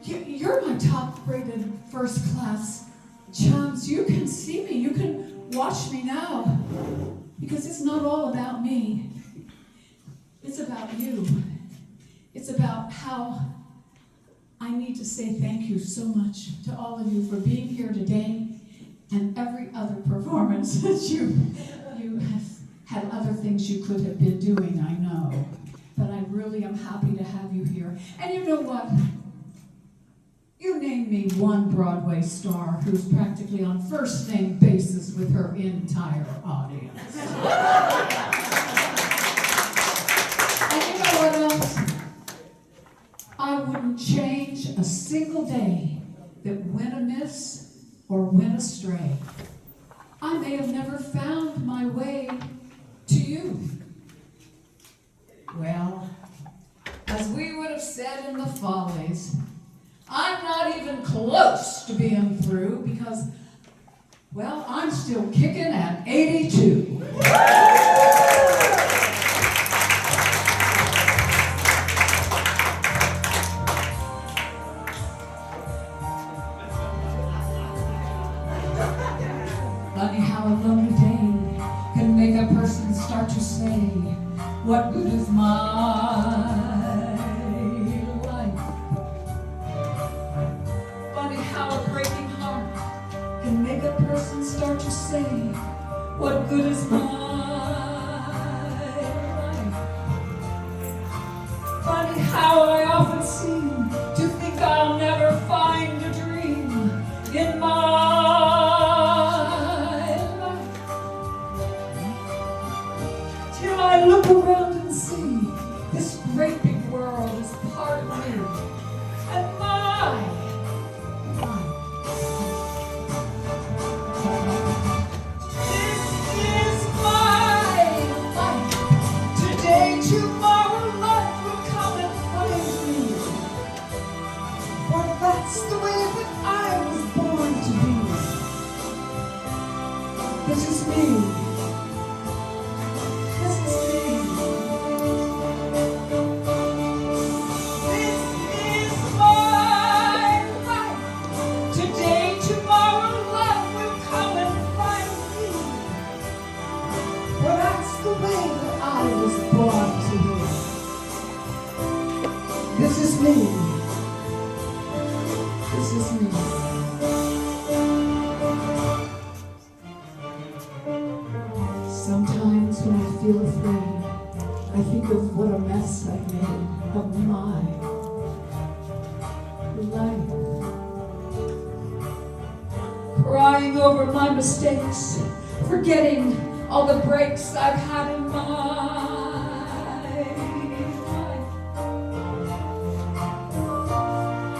You're my top-rated first-class chums. You can see me. You can watch me now. Because it's not all about me. It's about you. It's about how I need to say thank you so much to all of you for being here today and every other performance that you have had other things you could have been doing, I know. But I really am happy to have you here. And you know what? You name me one Broadway star who's practically on first-name basis with her entire audience. And you know what else? I wouldn't change a single day that went amiss or went astray. I may have never found my way to you. Well, as we would have said in the Follies, I'm not even close to being through because, well, I'm still kicking at 82. Funny how a lonely day can make a person start to say, what good is my life? Funny how a breaking heart can make a person start to say, what good is my life? Funny how I often seem to think I'll never find a dream in my I look around and see this great big world is part of me and mine. This is my life. Today, tomorrow, life will come and find me. For that's the way that I was born to be. This is me. This is me. This is me. Sometimes when I feel afraid, I think of what a mess I've made of my life. Crying over my mistakes, forgetting all the breaks I've had in my life.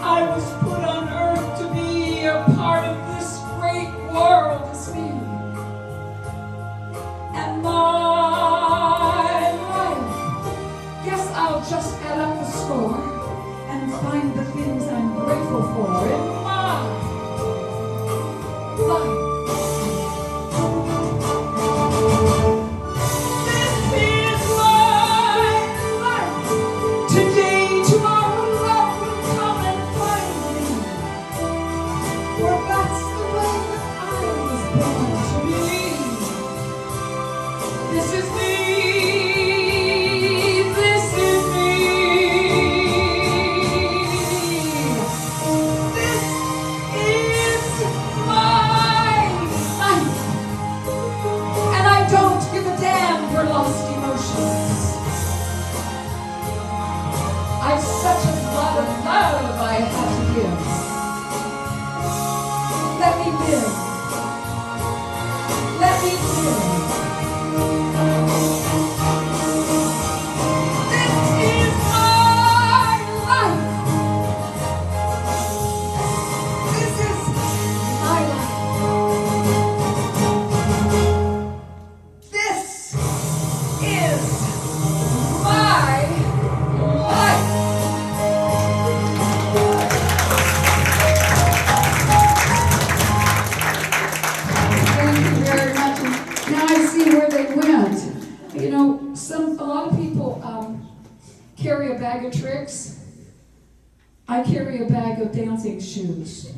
I was put on earth to be a part of this great world as me. And my life, guess I'll just add up the score and find the things I'm grateful for in my life. This a bag of dancing shoes.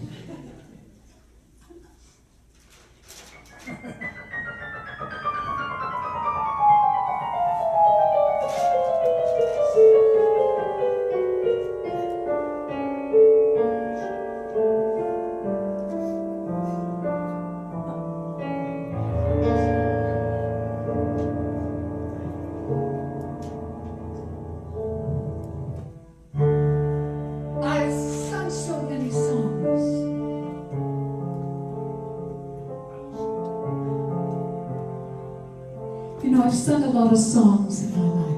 I've sung so many songs. You know, I've sung a lot of songs in my life.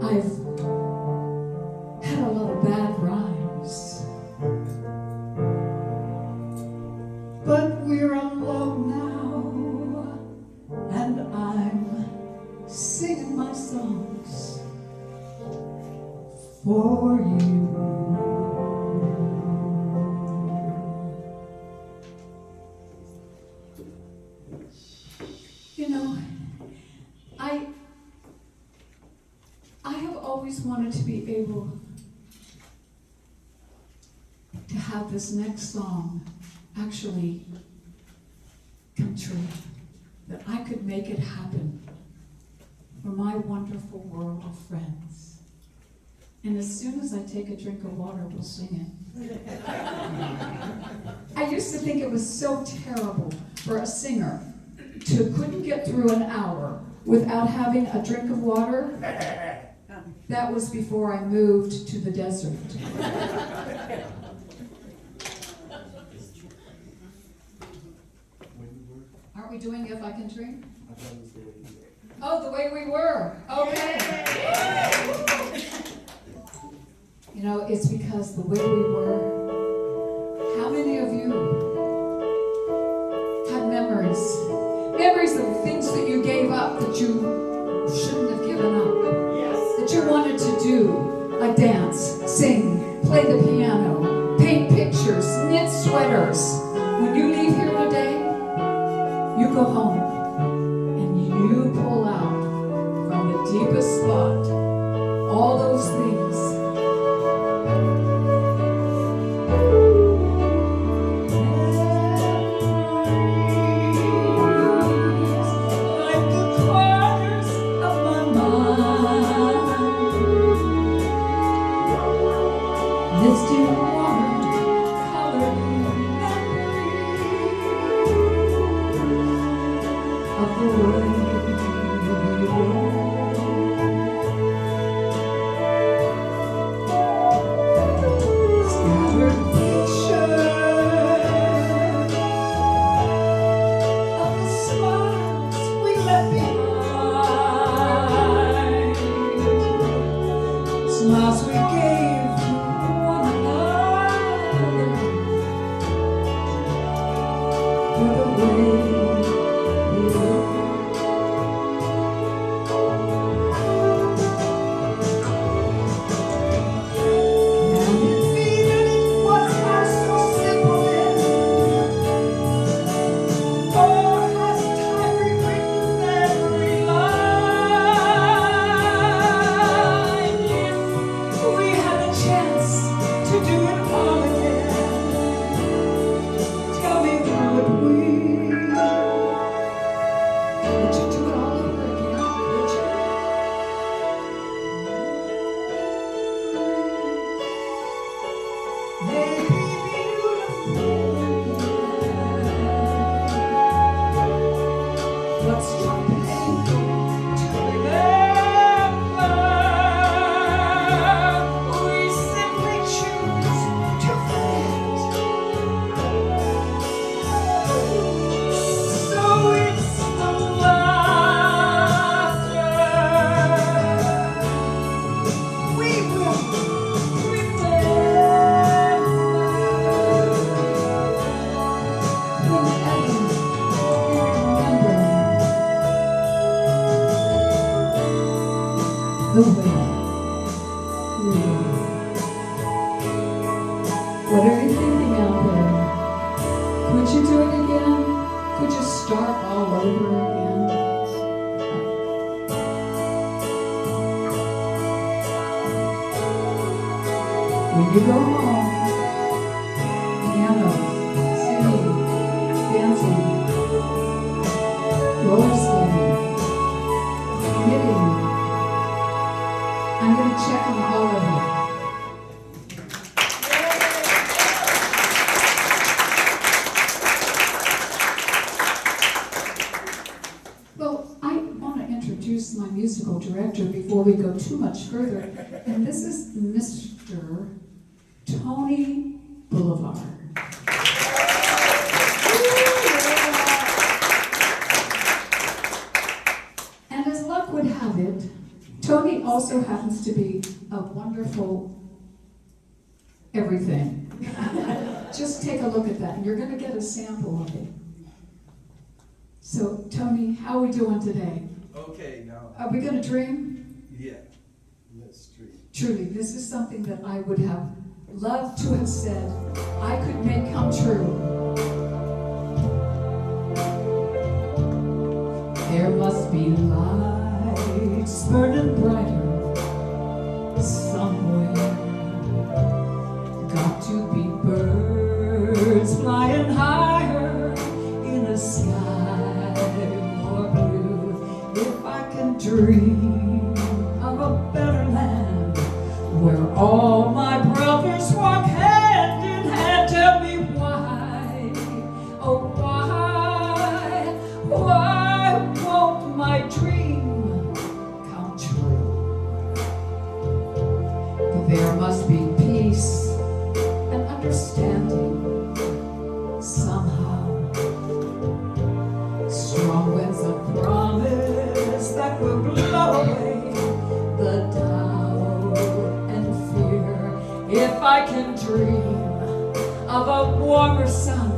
I've had a lot of bad rhymes. But we're alone now, and I'm singing my songs for you. You know, I have always wanted to be able to have this next song actually come true, that I could make it happen for my wonderful world of friends. And as soon as I take a drink of water, we'll sing it. I used to think it was so terrible for a singer to couldn't get through an hour without having a drink of water. That was before I moved to the desert. Aren't we doing If I Can Drink? Oh, the way we were. Okay. You know, it's because the way we were. How many of you have memories? Memories of things that you gave up that you shouldn't have given up. Yes. That you wanted to do, like dance, sing, play the piano, paint pictures, knit sweaters. When you leave here today, you go home and you pull out from the deepest spot all those things. Like the corners of my mind, misty water-colored memories of the way we were. Scattered pictures of the smiles we left behind, smiles we gave to one another for the way we were. And it needed was our so simple then. Oh, has time rewritten every line? If we had a chance to do it all again, tell me, would we? Would you do it all over again? Would you? They'd be beautiful. What's too painful to remember? We simply choose to forget. So it's the laughter we will remember. Whenever we remember the way we were. What are you thinking out there? Could you do it again? Could you start all over again? When you go home, piano, singing, dancing, roller skating, knitting. I'm going to check on all of you. Well, I want to introduce my musical director before we go too much further, and this is Mr. Tony Boulevard. And as luck would have it, Tony also happens to be a wonderful everything. Just take a look at that, and you're going to get a sample of it. So, Tony, how are we doing today? Okay, now. Are we going to dream? Yeah, let's dream. Truly, this is something that I would have loved to have said I could make come true. There must be lights burning brighter somewhere. Got to be birds flying higher in a sky more blue. If I can dream of a better land where all my brothers walk hand in hand, tell me why, oh why won't my dream come true? There must be peace and understanding somehow. Strong winds of promise that will blow away the doubt and fear. If I can dream of a warmer sun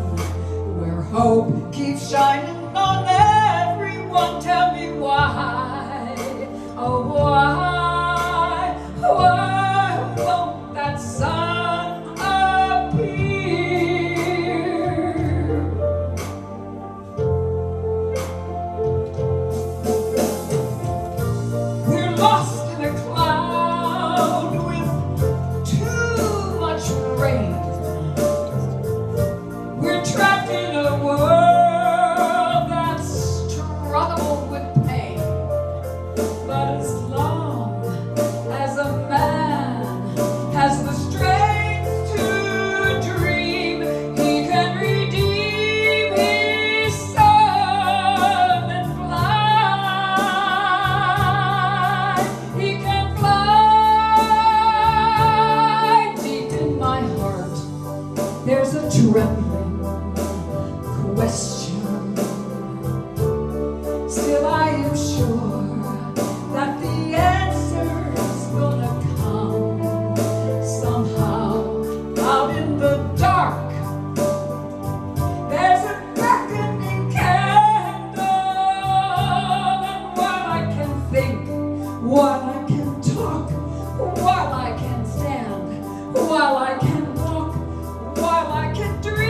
where hope keeps shining on everyone, tell me why, oh why won't that sun appear? We're lost in a cloud with too much rain. We're trapped in a world that's troubled with pain. But as long as a man has the strength to dream, he can redeem his son and fly. He can fly. Deep in my heart, there's a trembling question. Still, I am sure that the answer's gonna come somehow. Out in the dark, there's a beckoning candle, and while I can think, while I can talk, while I can stand, while I can walk, while I can dream,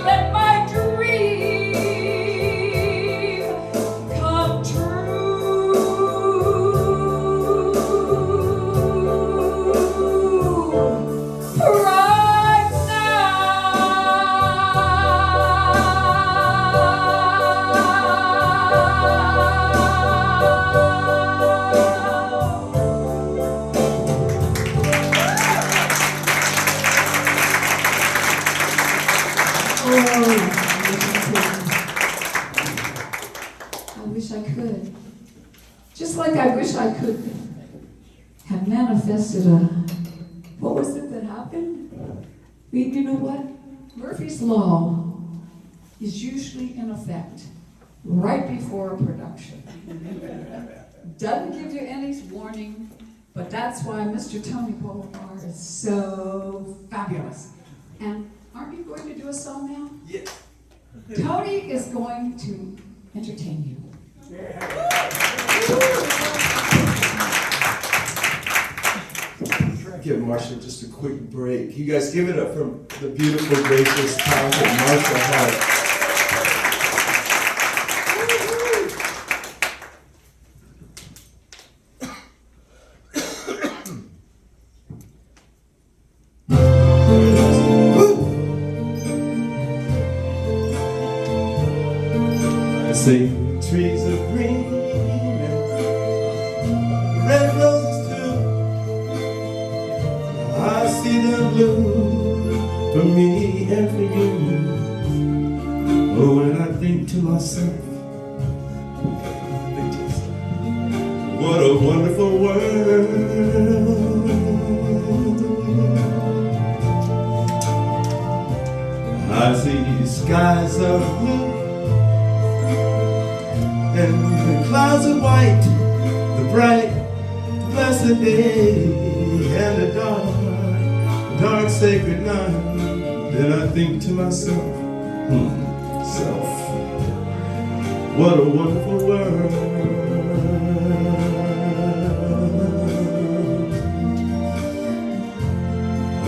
let my dream come true. Right I wish I could. Just like I wish I could have manifested what was it that happened? You know what? Murphy's Law is usually in effect right before a production. Doesn't give you any warning, but that's why Mr. Tony Boulevard is so fabulous. And aren't you going to do a song now? Yes. Tony is going to entertain you. Give Marcia just a quick break. You guys give it up for the beautiful, gracious, talented Marcia Harp. see trees of green and red roses too. I see them bloom for me and for you. Oh, and I think to myself, what a wonderful world. I see skies of blue and the clouds of white, the bright, blessed day and the dark, sacred night. Then I think to myself, self, what a wonderful world.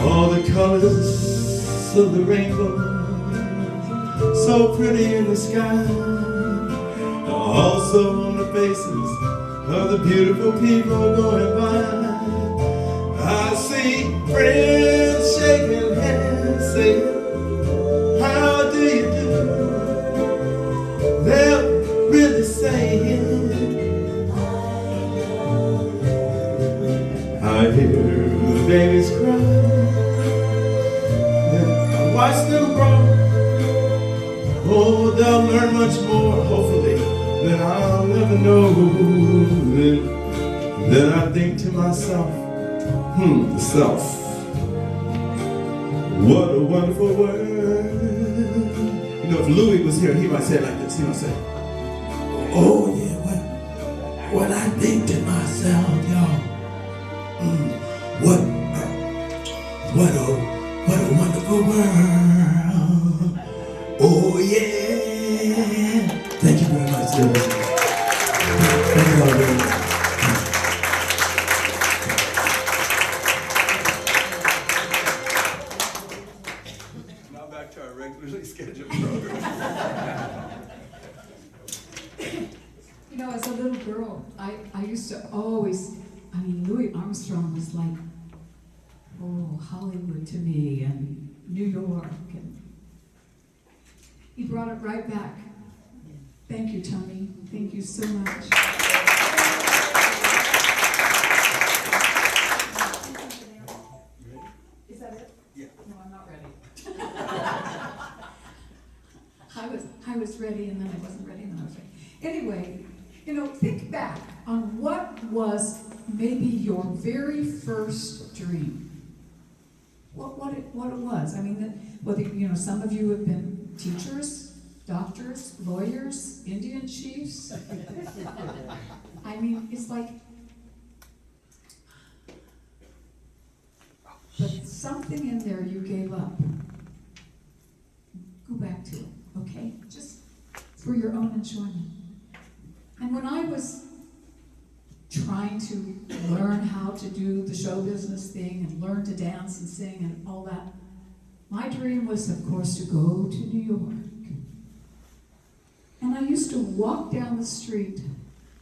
All the colors of the rainbow, so pretty in the sky, also on the faces of the beautiful people going by. I see friends shaking hands, saying, how do you do? They're really saying, I hear the babies cry, and I watch them grow. Oh, they'll learn much more, hopefully, than I'll ever know. Then I think to myself, the self, what a wonderful world. You know, if Louis was here, he might say it like this. He might say, oh yeah, what I think to myself, y'all, what a wonderful world. Oh yeah. Thank you very much, Louis. Thank you all very much. Now back to our regularly scheduled program. You know, as a little girl, I used to always, Louis Armstrong was like, oh, Hollywood to me, and New York, and he brought it right back. Thank you, Tony. Thank you so much. Is that it? Yeah. No, I'm not ready. I was ready, and then I wasn't ready, and then I was ready. Anyway, you know, think back on what was maybe your very first dream. What it was. I mean, whether, you know, some of you have been teachers, doctors, lawyers, Indian chiefs. I mean, it's like, but something in there you gave up. Go back to it, okay? Just for your own enjoyment. And when I was trying to learn how to do the show business thing and learn to dance and sing and all that, my dream was, of course, to go to New York. And I used to walk down the street,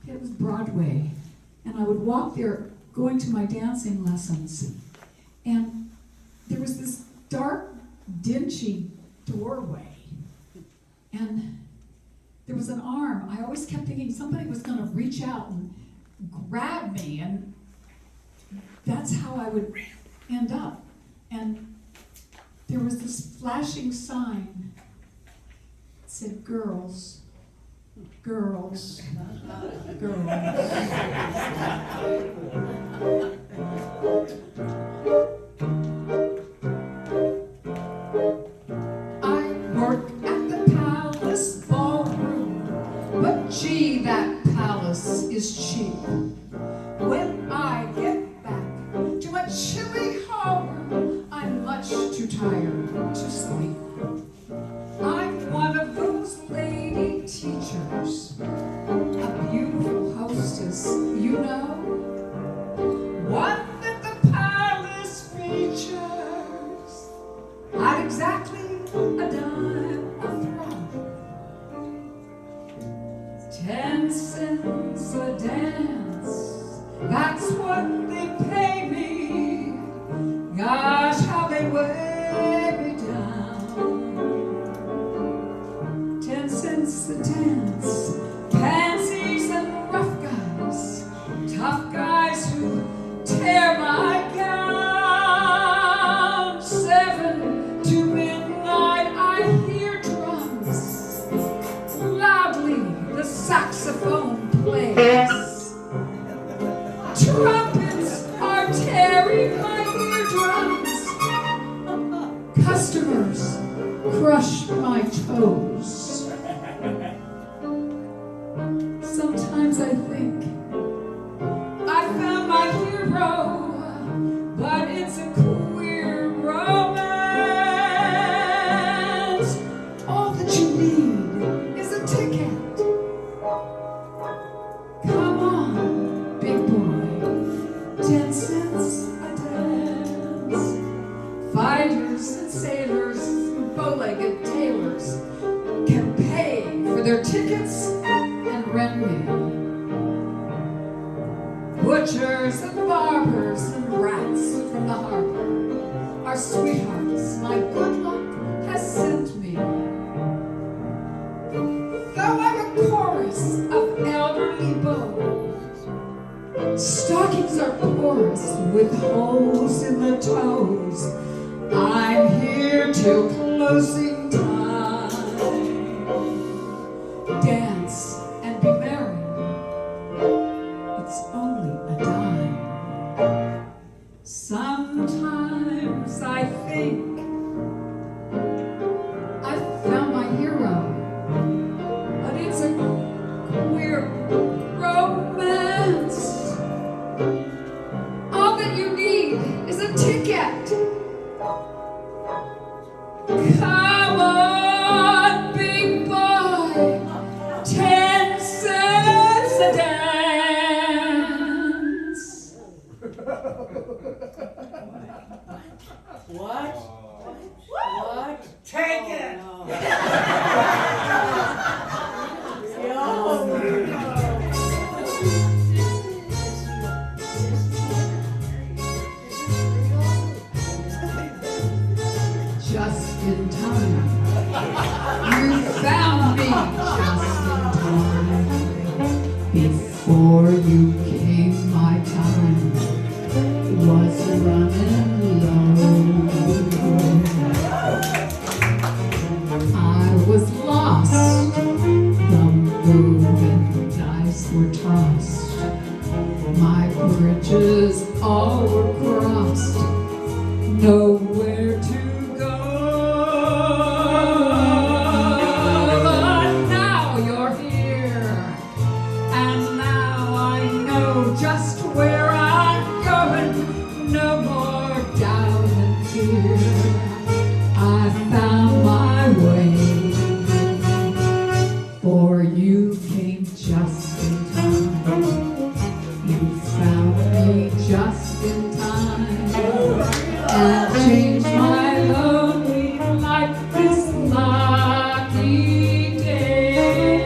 it was Broadway, and I would walk there going to my dancing lessons. And there was this dark, dingy doorway. And there was an arm. I always kept thinking somebody was going to reach out and grab me, and that's how I would end up. And there was this flashing sign that said, girls, girls, girls. I work at the Palace Ballroom, but gee, that palace is cheap. When I get back to my chilly home, I'm much too tired to sleep. I'm one of those lady teachers, a beautiful hostess, you know, one that the palace features at exactly a dime a throw. 10 cents a dance, that's what they pay me. Gosh, how they weigh me down. 10 cents a dance, toes. Sometimes I think I found my hero, but it's a queer romance. All that you need is a ticket. Come on, big boy, 10 cents a dance. Fighters and sailors, bow-legged tailors can pay for their tickets and rent me. Butchers and barbers and rats from the harbor are sweethearts my good luck has sent me. Though I'm a chorus of elderly beaux, stockings are porous with holes in the toes. I'm here till closing time. Dance and be merry. It's only a dime. Sometimes I think I found my hero, but it's a queer romance. All that you need is a ticket. Come on, big boy, 10 cents a dance. What? What? Take it! Just in time. You found me just in time. Before you came, my time was running low. I was lost. The moving dice were tossed. My bridges all were crossed. Nowhere to go. But now you're here, and now I know just where I'm going. No more doubt and fear. I found my way, for you came just in time. You found me just in time, and changed my lonely life this lucky day.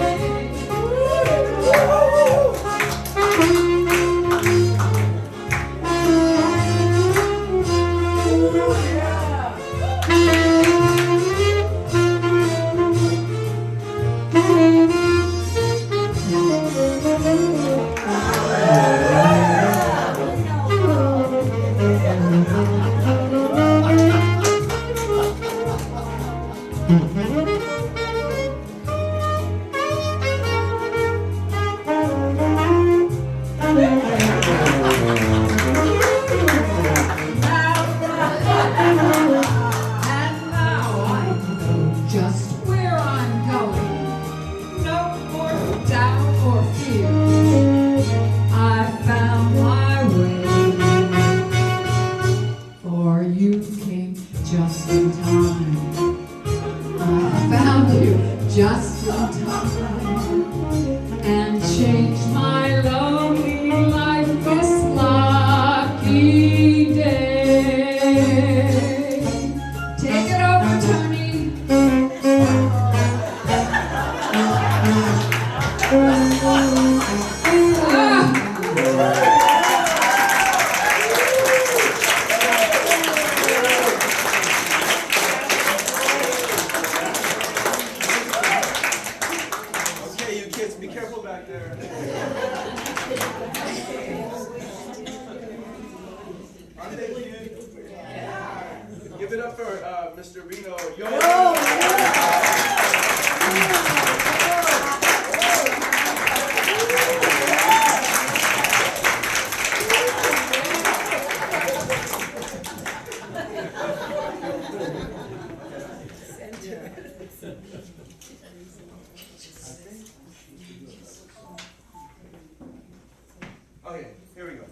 Okay, here we go.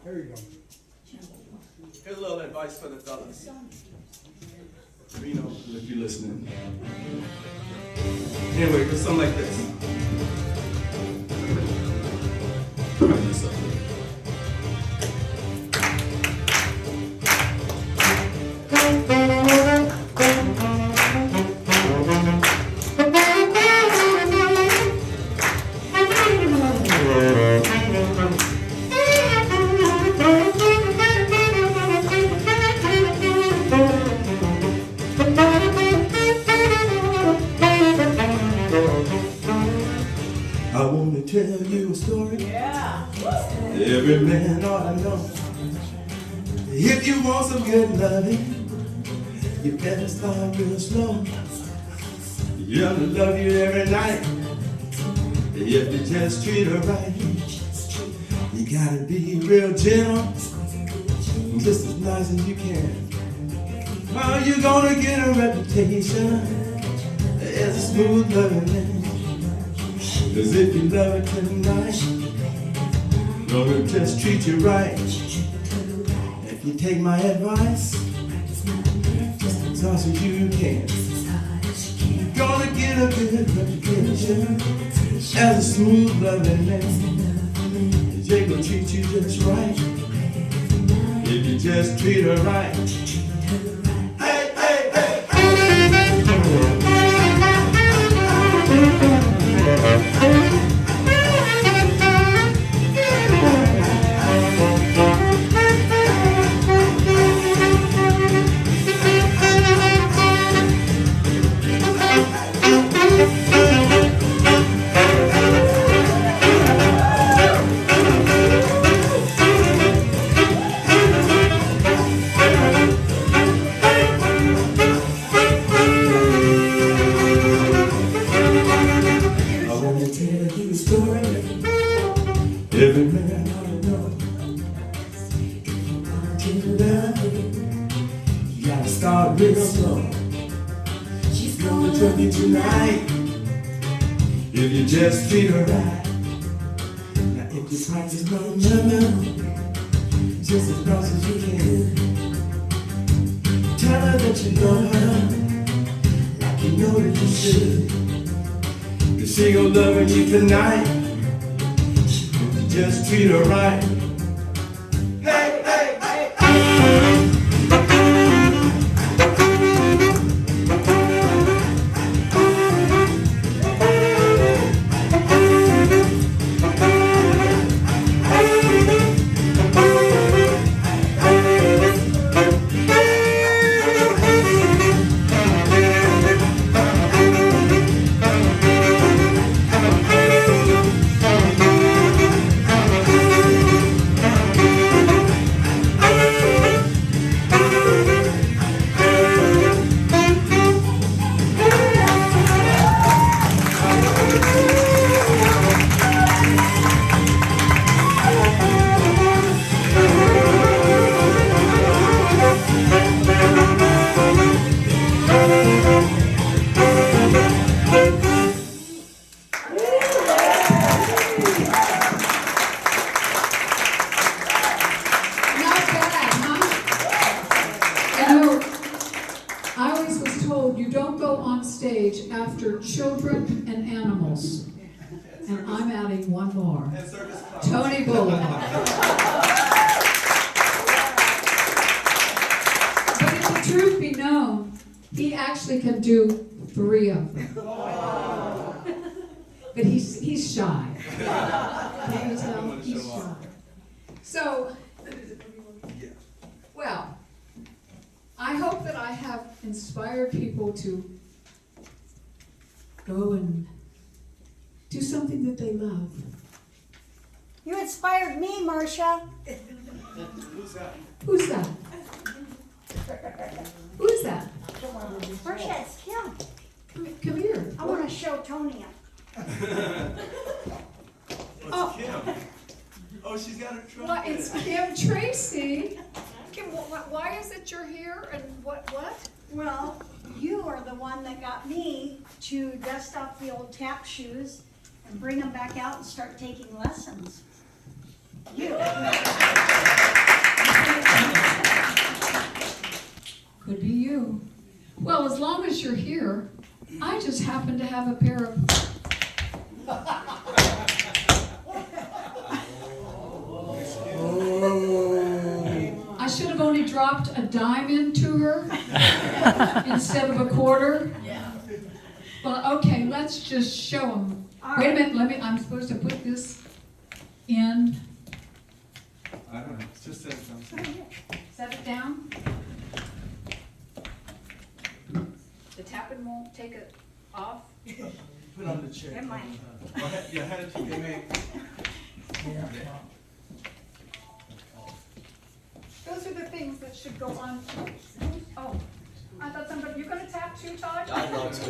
There you go. Here's a little advice for the fellas. Reno, if you're listening. Anyway, it goes something like this. Try this up. I want to tell you a story. Yeah. Every man ought to know. If you want some good loving, you better start real slow. You're gonna love you every night. If you just treat her right, you gotta be real gentle, just as nice as you can. Well, you're gonna get a reputation as a smooth loving man. 'Cause if you love her tonight, gonna just treat you right. If you take my advice, just as fast as you can, you're gonna get a good reputation as a smooth loving man. Jay gonna treat you just right if you just treat her right. Hey, hey, hey, every man ought to know. You gotta start real slow. She's gonna love you tonight if you just treat her right. Now if you practice no number, just as close as you can, tell her that you love her like you know that you should. 'Cause she gon' love you tonight. Just treat her right. Hey, hey, hey, Not bad, huh? You know, I always was told you don't go on stage after children and animals. And I'm adding one more. and circus clowns. Tony Bullen. But if the truth be known, he actually can do 3 of them. But he's shy. Can you tell? He's shy. So, well, I hope that I have inspired people to go and do something that they love. You inspired me, Marcia. Who's that? Who's that? Who's that? Marcia, it's Kim. Come here. I want to show Tony up. What's Kim? Oh, she's got her trumpet. What, it's Kim Tracy. Kim, why is it you're here and what? Well, you are the one that got me to dust off the old tap shoes and bring them back out and start taking lessons. just happen to have a pair of I should have only dropped a dime into her instead of a quarter. Well, okay, let's just show them. Wait a minute, I'm supposed to put this in. I don't know. It's just something. Set it down. The tapping won't take it off. Put on the chair. Never mind. Yeah, hand it to me. Those are the things that should go on. Oh, I thought somebody, you're gonna tap too, Todd? I'd love to.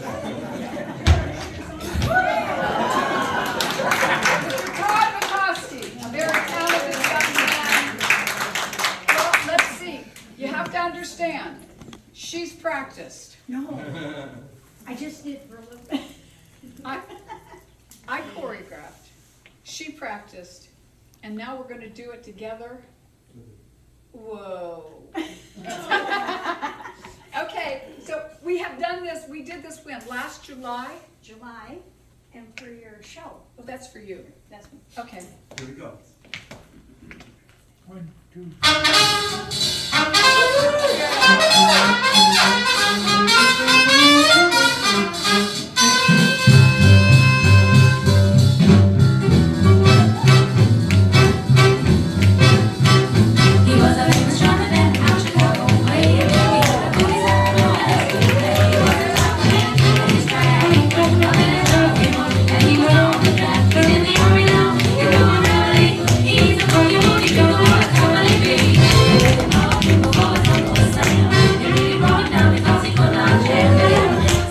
Mr. Todd McCoskey, a very talented young man. Well, let's see, you have to understand, she's practiced. No. I just did for a little bit. I choreographed, she practiced, and now we're gonna do it together. Whoa. Okay, so we have done this, we did this when? Last July? July, and for your show. Well, that's for you. That's me. Okay. Here we go. 1, 2. He was a famous drummer then out Chicago way. He had a booty sound and a good play. He was a top man and his track. He grew up in a trucking one and he was on the track. He's in the army now. He's doing really. He's a boogie woogie sugar boy, company B. People always on the same. He really brought him down because he could not jam it.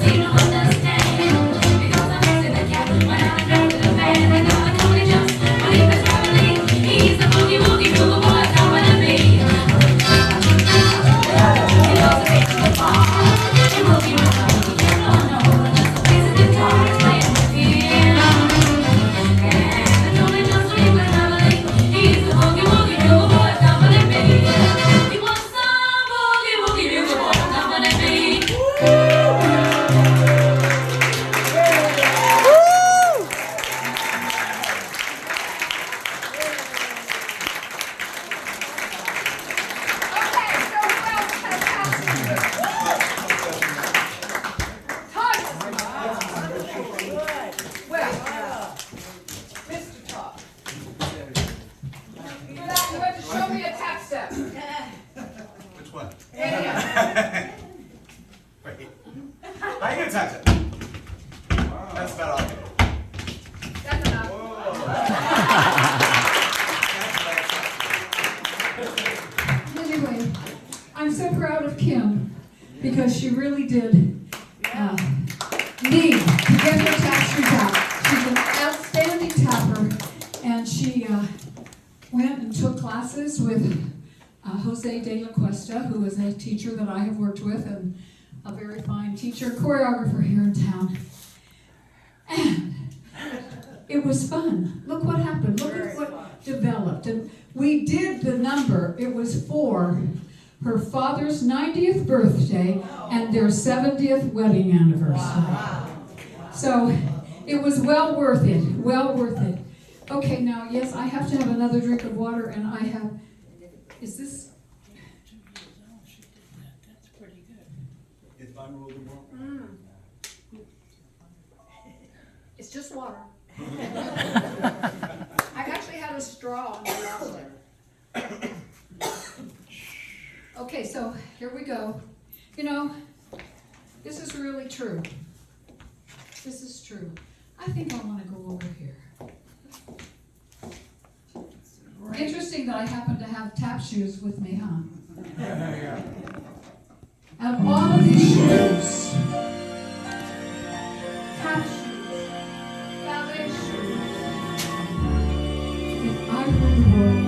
Seem to understand because I'm mixing the cat when I drop to the fan. I got a company just when he was traveling. He's a boogie woogie sugar boy, company B. Okay, so who else has asked? Todd. Well, Mr. Todd. For that, you have to show me a tap step. Which one? Any of them. Wait. How you gonna touch it? That's about all I can do. That's enough. Anyway, I'm so proud of Kim because she really did need to get her tap shoes out. She's an outstanding tapper, and she went and took classes with Jose de la Cuesta, who is a teacher that I have worked with, and a very fine teacher, choreographer here in town. And it was fun. Look what happened. Look at what developed. And we did the number. It was for her father's 90th birthday and their 70th wedding anniversary. So it was well worth it. Well worth it. Okay, now, yes, I have to have another drink of water, and I have, is this? That's pretty good. If I'm rolling more. It's just water. I actually had a straw on my last one. Okay, so here we go. You know, this is really true. This is true. I think I want to go over here. Interesting that I happen to have tap shoes with me, huh? Out of all of these shoes, tap shoes, ballet shoes, if I were the world,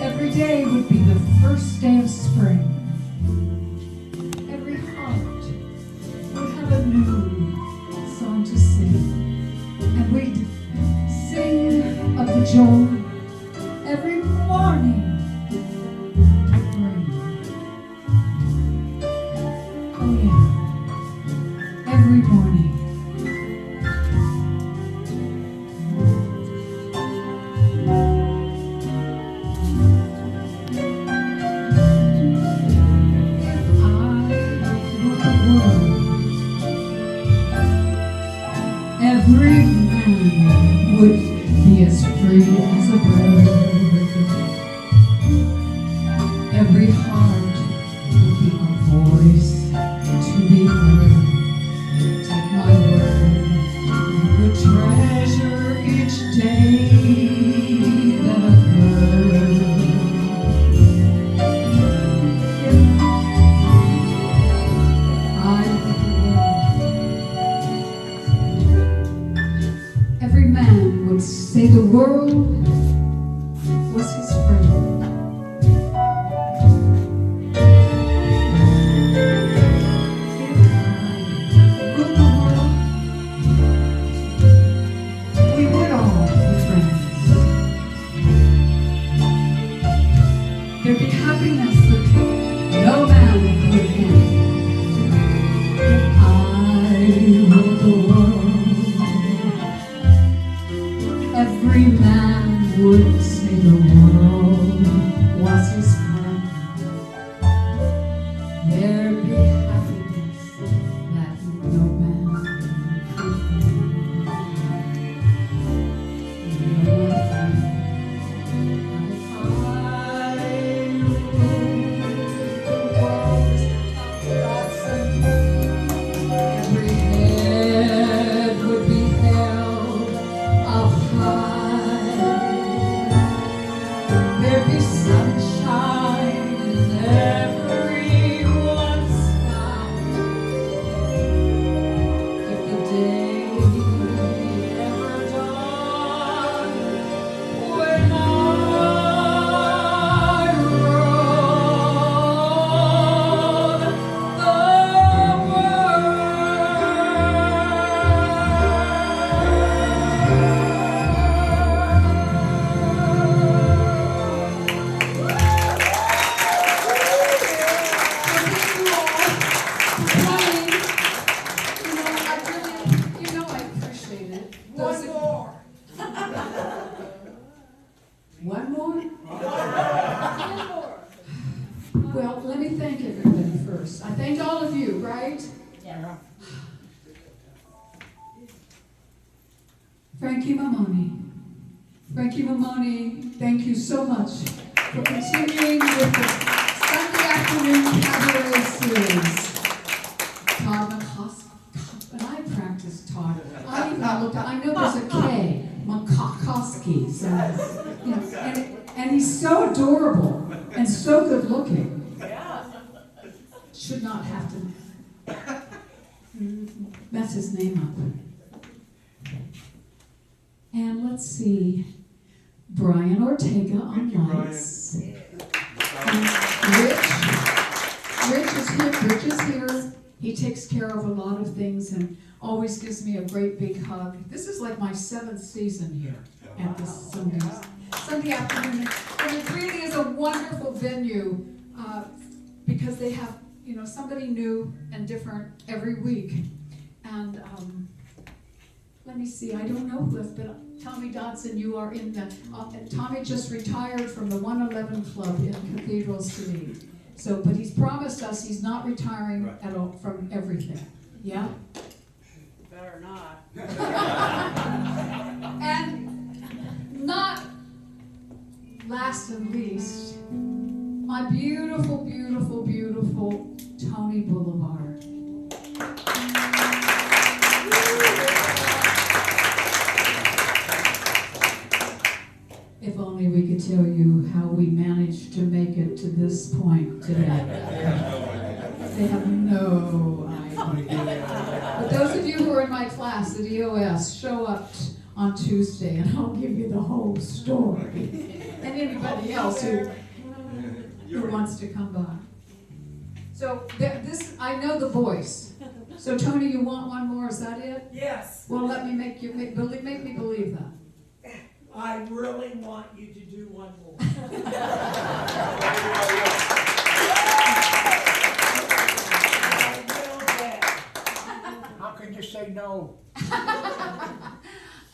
every day would be the first day of spring. Every heart would have a new song to sing, and we'd sing of the joy every morning would bring. Oh yeah. be as free as a bird. Every heart will be a voice to be heard. Take my word, you would treasure each day that occurs. I would every man would say the world was his friend. If I ruled the world, we would all be friends. There'd be happiness that no man could end. If I ruled the world, every man would say the world was his friend. There'd be happiness that no man could end. No friend. If I ruled the world, every head would be held up high. There'd be sunshine in everyone's sky. If the day ever dawned when I ruled the One more. One more? Well, let me thank everybody first. I thanked all of you, right? Yeah. Frankie Mamoni. Frankie Mamoni, thank you so much for continuing with the Sunday afternoon cabaret series. Todd McCoskey, and I practiced Todd. I even looked, I know there's a K, McCoskey, so, you know, and he's so adorable and so good looking. Should not have to mess his name up. And let's see, Brian Ortega on lights. And Rich is here. Rich is here. He takes care of a lot of things and always gives me a great big hug. This is like my 7th season here at the Sunday afternoon. And it really is a wonderful venue because they have, you know, somebody new and different every week. And let me see, I don't know who else, but Tommy Dodson, you are in the, Tommy just retired from the 111 Club in Cathedral City. So, but he's promised us he's not retiring at all from everything. Yeah? Better not. And not last and least, my beautiful, beautiful, beautiful Tony Boulevard. If only we could tell you how we managed to make it to this point today. They have no idea. But those of you who are in my class at EOS, show up on Tuesday and I'll give you the whole story. And anybody else who wants to come by. So this, I know the voice. So Tony, you want one more? Is that it? Yes, Well, let me make me believe that. I really want you to do one more. I will bet. How can you say no?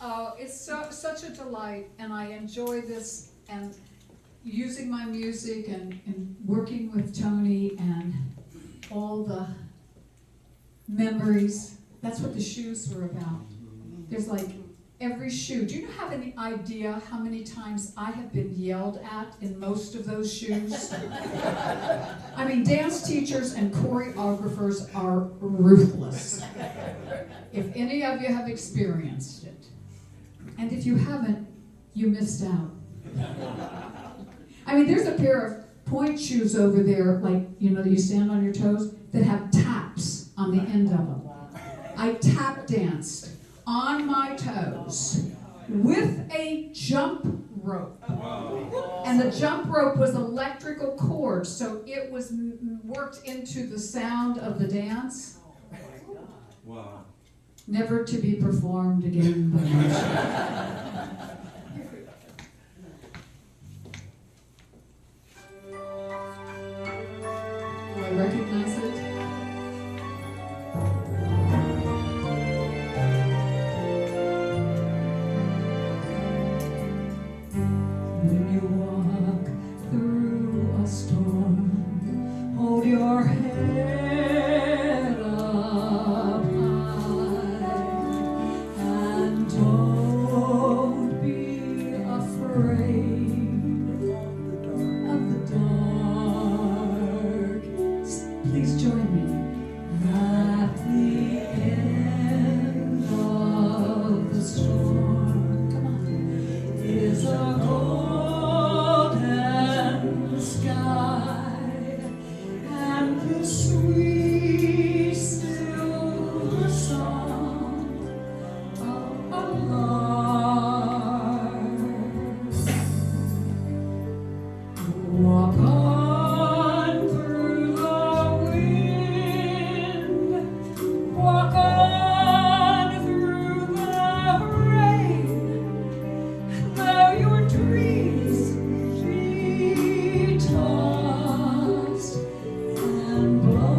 Oh, it's such a delight, and I enjoy this and using my music and working with Tony and all the memories. That's what the shoes were about. There's like every shoe. Do you have any idea how many times I have been yelled at in most of those shoes? I mean, dance teachers and choreographers are ruthless. If any of you have experienced it, and if you haven't, you missed out. I mean, there's a pair of point shoes over there, like, you know, you stand on your toes, that have taps on the end of them. I tap danced on my toes with a jump rope. And the jump rope was electrical cord, so it was worked into the sound of the dance. Wow. Never to be performed again by Marcia. Do I recognize it? When you walk through a storm, hold your head up high, and don't be afraid of the dark. Please join me. At the end of the storm, come on, is a golden sky and the sweet silver song of a lark. Walk on through the wind, walk on through the rain, though your dreams be tossed and blown.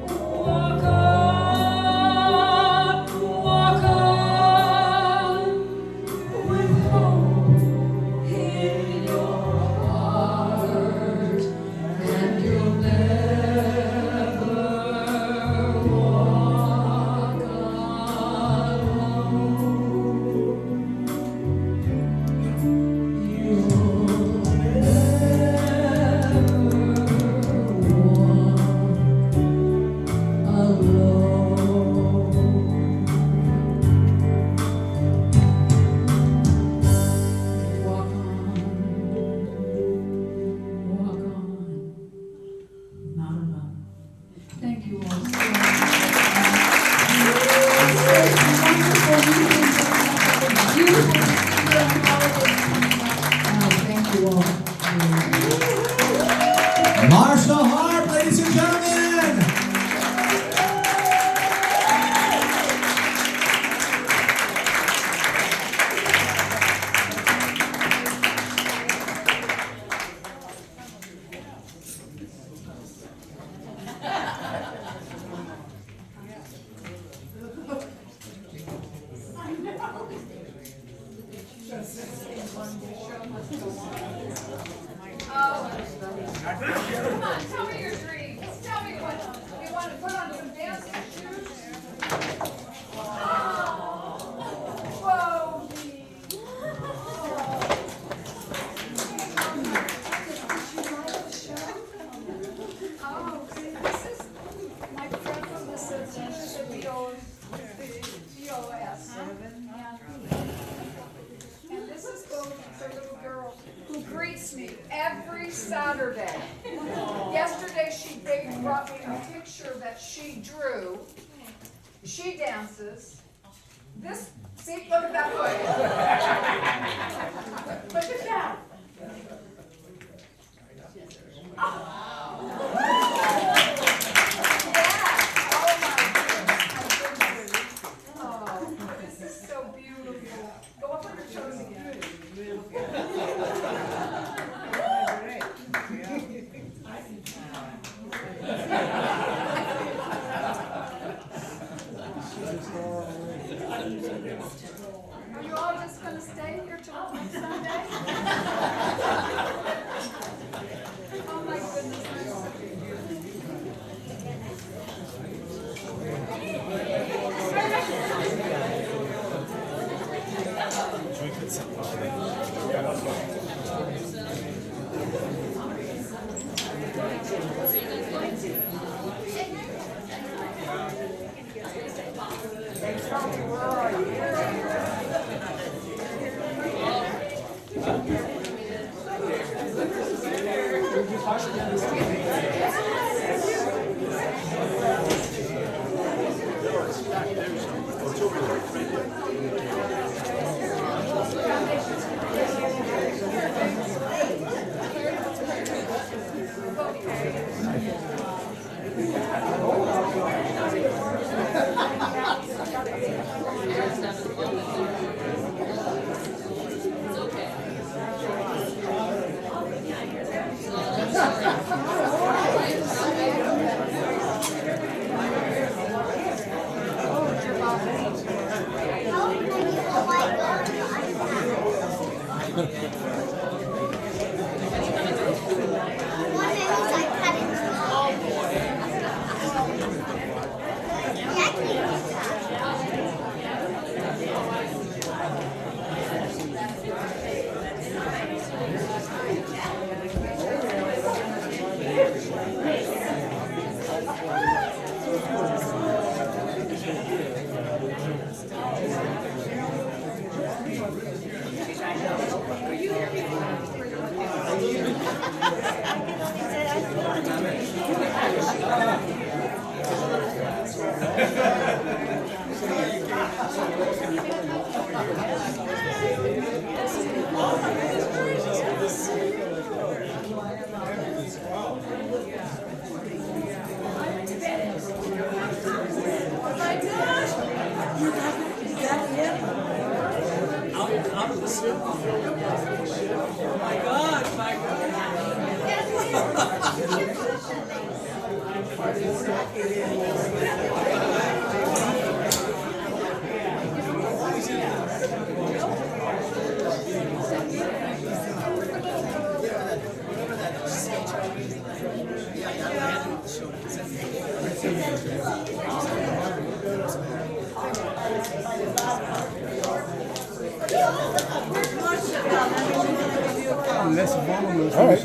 Walk on with hope in your heart, and you'll never walk alone. You'll never walk alone. Walk on, not alone. Thank you all so much. Beautiful thank you all. Marcia Harp, ladies and gentlemen. Come on, tell me your dreams. Tell me what you want to put on some dancing shoes. Whoa, Dee. Oh, see, this is my friend from the BOS. And this is the little girl who greets me every Saturday. Yesterday she brought me a picture that she drew. She dances. This, see, look at that foot. Look at that. Oh, this is so beautiful. Go up on your toes again. Are you all just going to stay here till next Sunday? Oh my goodness. Less volume. All right.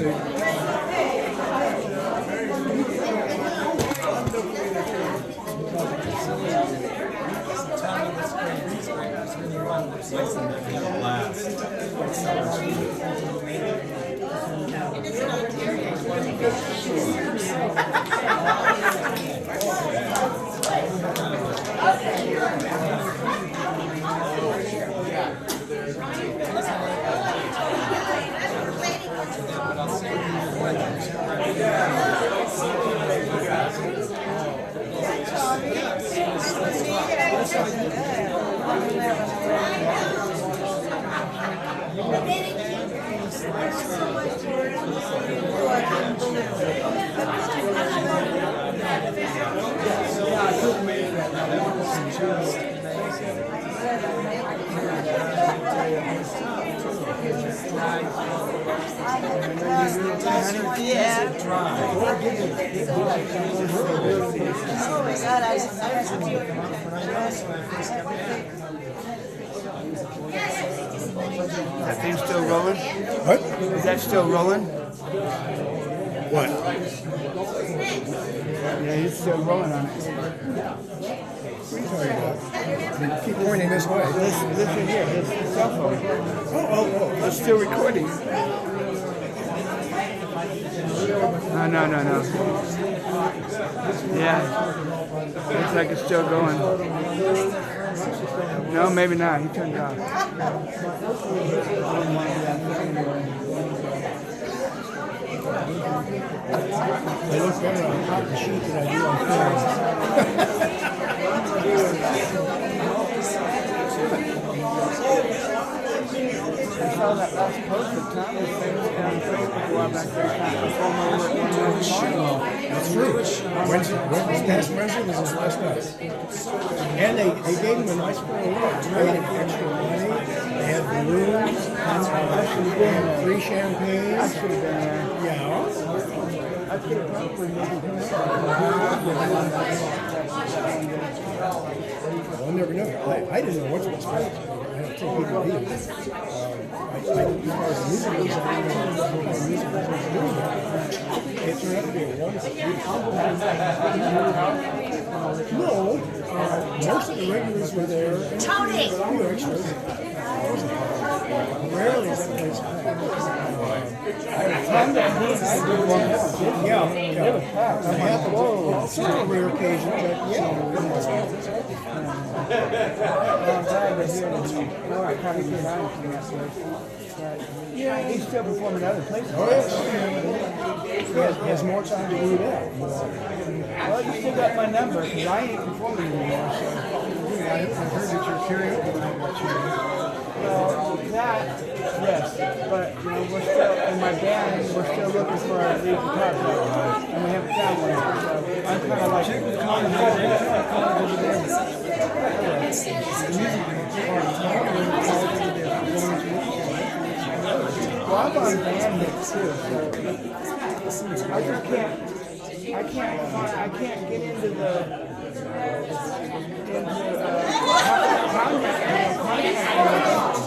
That thing's still rolling? What? Is that still rolling? What? Yeah, he's still rolling on it. What are you talking about? Keep pointing this way. Listen here, his cell phone. Oh. It's still recording. No. Yeah. Looks like it's still going. No, maybe not. He turned it off. I look better on top of the sheet than I do on film. I saw that last post that Tom was famous on Facebook a while back there. That's true. This past Wednesday was his last night. And they gave him a nice little award. They had extra money. They had balloons. They had free champagne. I should have been there. Yeah. I could have probably maybe I'll never know. I didn't know what to expect. I have to take people to eat. As far as the music goes, I didn't know what the music was doing. It turned out to be a wonderful, beautiful. No, most of the regulars were there. Tony! A few extras. Rarely is that place packed. Yeah. It's a rare occasion, but yeah. Yeah, he's still performing in other places. Oh, yes. He has more time to do that. Well, you still got my number, because I ain't performing anymore, so. I heard that you're karaoke night. Well, that, yes, but, you know, we're still, in my band, we're still looking for a lead guitar player, and we haven't found one, so I'm kind of like, well, I'm on band mix too, so I just can't get into the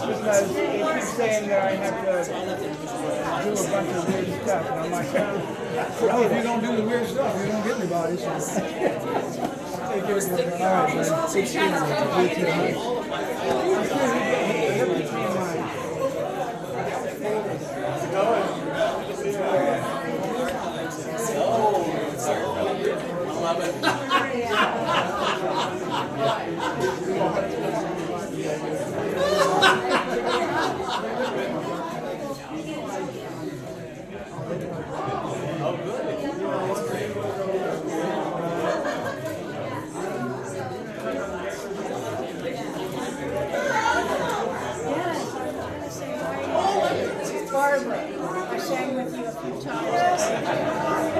because it keeps saying that I have to do a bunch of weird stuff, and I'm like, Well, if you don't do the weird stuff, you don't get anybody. So. Take care of it. All right, man. 16 minutes. Barbara, I sang with you a few times.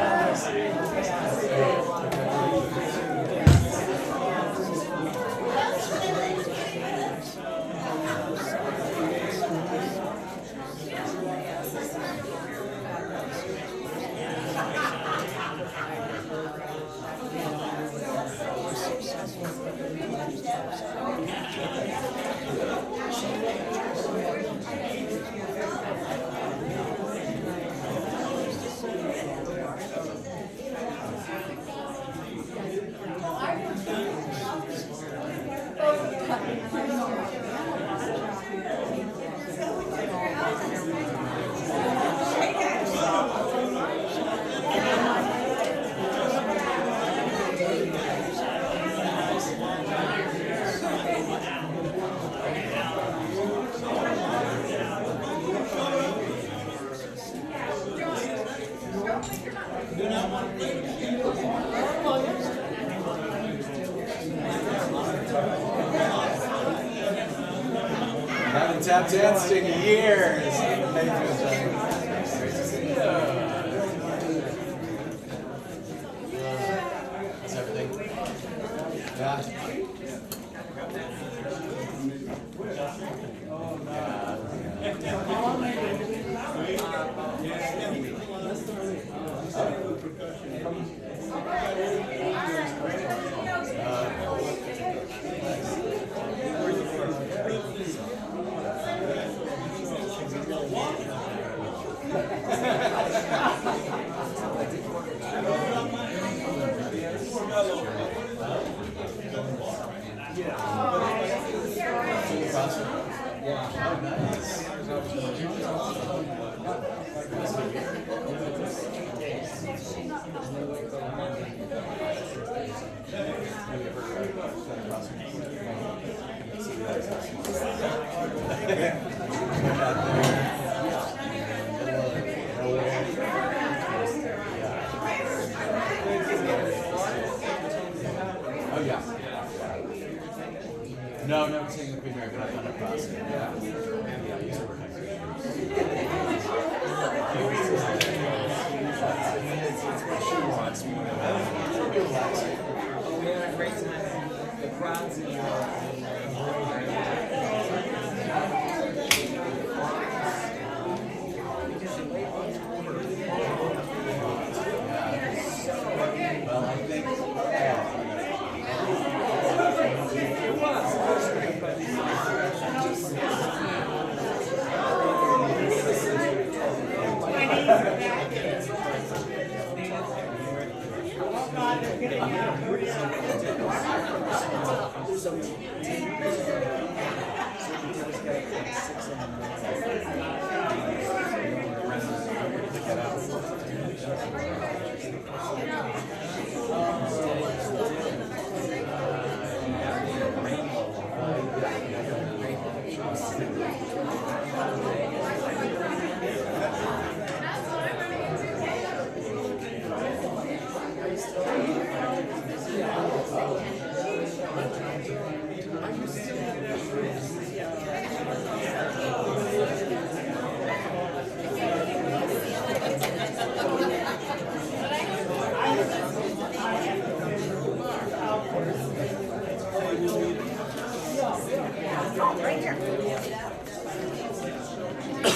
Haven't tap danced in years. Thank you, Jen. How's everything? Yeah. Oh yeah. No, no, I'm saying the Queen Mary, but I've done it across. Yeah. Yeah, I used to work next to it. It's what she wants. We had a great time. The crowds and well, I think Right here.